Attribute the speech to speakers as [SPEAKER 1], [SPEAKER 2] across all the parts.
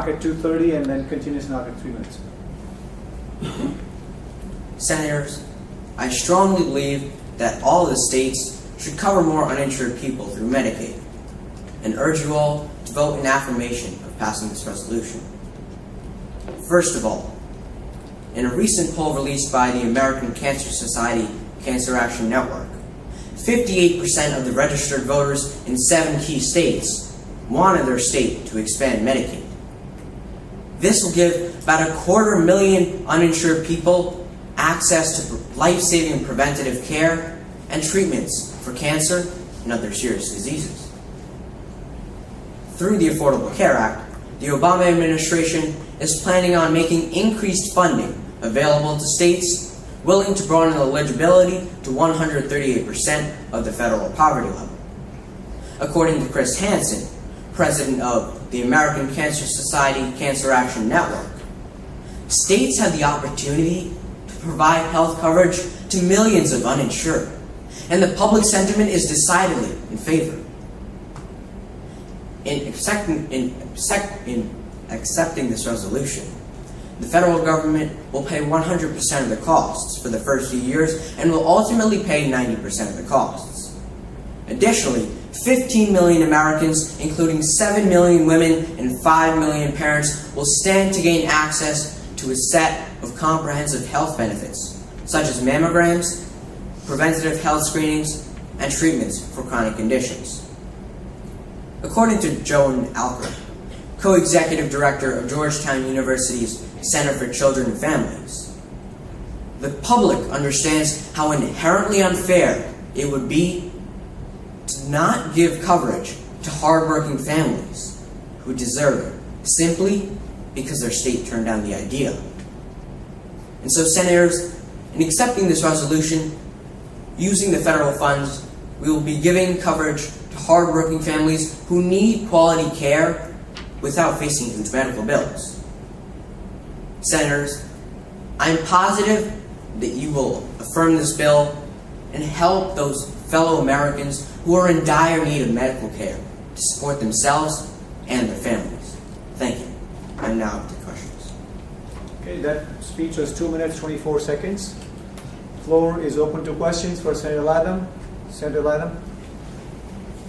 [SPEAKER 1] at 2:30 and then continues now at 3 minutes.
[SPEAKER 2] Senators, I strongly believe that all the states should cover more uninsured people through Medicaid, and urge you all to vote in affirmation of passing this resolution. First of all, in a recent poll released by the American Cancer Society Cancer Action Network, 58% of the registered voters in 7 key states wanted their state to expand Medicaid. This will give about 250,000 uninsured people access to life-saving preventative care and treatments for cancer and other serious diseases. Through the Affordable Care Act, the Obama administration is planning on making increased funding available to states willing to broaden eligibility to 138% of the federal poverty level. According to Chris Hansen, president of the American Cancer Society Cancer Action Network, states have the opportunity to provide health coverage to millions of uninsured, and the public sentiment is decidedly in favor. In accepting this resolution, the federal government will pay 100% of the costs for the first few years and will ultimately pay 90% of the costs. Additionally, 15 million Americans, including 7 million women and 5 million parents, will stand to gain access to a set of comprehensive health benefits, such as mammograms, preventative health screenings, and treatments for chronic conditions. According to Joan Alker, co-executive director of Georgetown University's Center for Children and Families, the public understands how inherently unfair it would be to not give coverage to hardworking families who deserve it, simply because their state turned down the idea. And so, Senators, in accepting this resolution, using the federal funds, we will be giving coverage to hardworking families who need quality care without facing huge medical bills. Senators, I'm positive that you will affirm this bill and help those fellow Americans who are in dire need of medical care to support themselves and their families. Thank you. I'm now up to questions.
[SPEAKER 1] Okay, that speech was 2 minutes, 24 seconds. Floor is open to questions for Senator Latham. Senator Latham.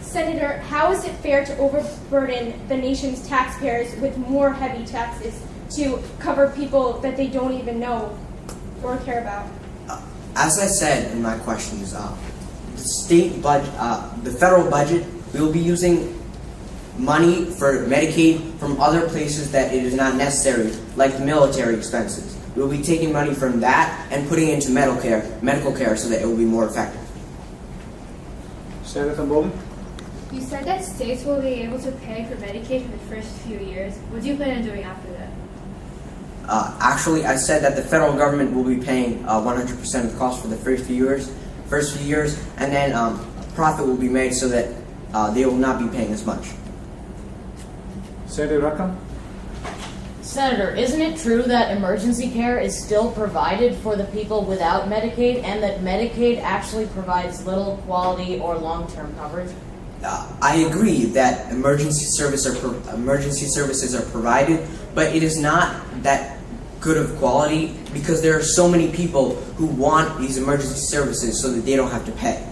[SPEAKER 3] Senator, how is it fair to overburden the nation's taxpayers with more heavy taxes to cover people that they don't even know or care about?
[SPEAKER 2] As I said in my questions, the state budget, the federal budget, we will be using money for Medicaid from other places that it is not necessary, like military expenses. We will be taking money from that and putting it into medical care so that it will be more effective.
[SPEAKER 1] Senator Tamboli.
[SPEAKER 4] You said that states will be able to pay for Medicaid for the first few years. What do you plan on doing after that?
[SPEAKER 2] Actually, I said that the federal government will be paying 100% of the cost for the first few years, and then a profit will be made so that they will not be paying as much.
[SPEAKER 1] Senator Rackham.
[SPEAKER 5] Senator, isn't it true that emergency care is still provided for the people without Medicaid, and that Medicaid actually provides little quality or long-term coverage?
[SPEAKER 2] I agree that emergency services are provided, but it is not that good of quality because there are so many people who want these emergency services so that they don't have to pay.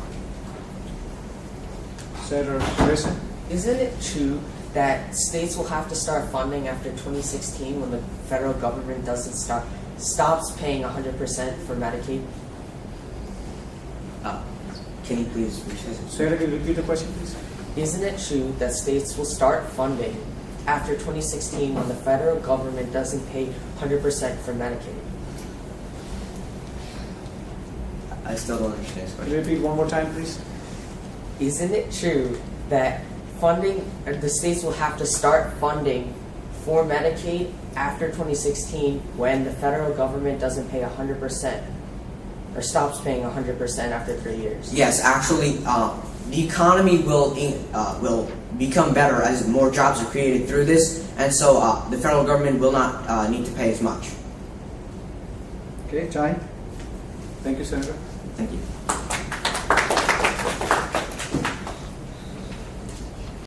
[SPEAKER 1] Senator Harrison.
[SPEAKER 6] Isn't it true that states will have to start funding after 2016 when the federal government stops paying 100% for Medicaid?
[SPEAKER 2] Can you please rephrase it?
[SPEAKER 1] Senator, can you repeat the question, please?
[SPEAKER 6] Isn't it true that states will start funding after 2016 when the federal government doesn't pay 100% for Medicaid?
[SPEAKER 2] I still don't understand this
[SPEAKER 1] Can you
[SPEAKER 2] question.
[SPEAKER 1] repeat one more time, please?
[SPEAKER 6] Isn't it true that the states will have to start funding for Medicaid after 2016 when the federal government doesn't pay 100% or stops paying 100% after 3 years?
[SPEAKER 2] Yes, actually, the economy will become better as more jobs are created through this, and so the federal government will not need to pay as much.
[SPEAKER 1] Okay, time. Thank you, Senator.
[SPEAKER 2] Thank you.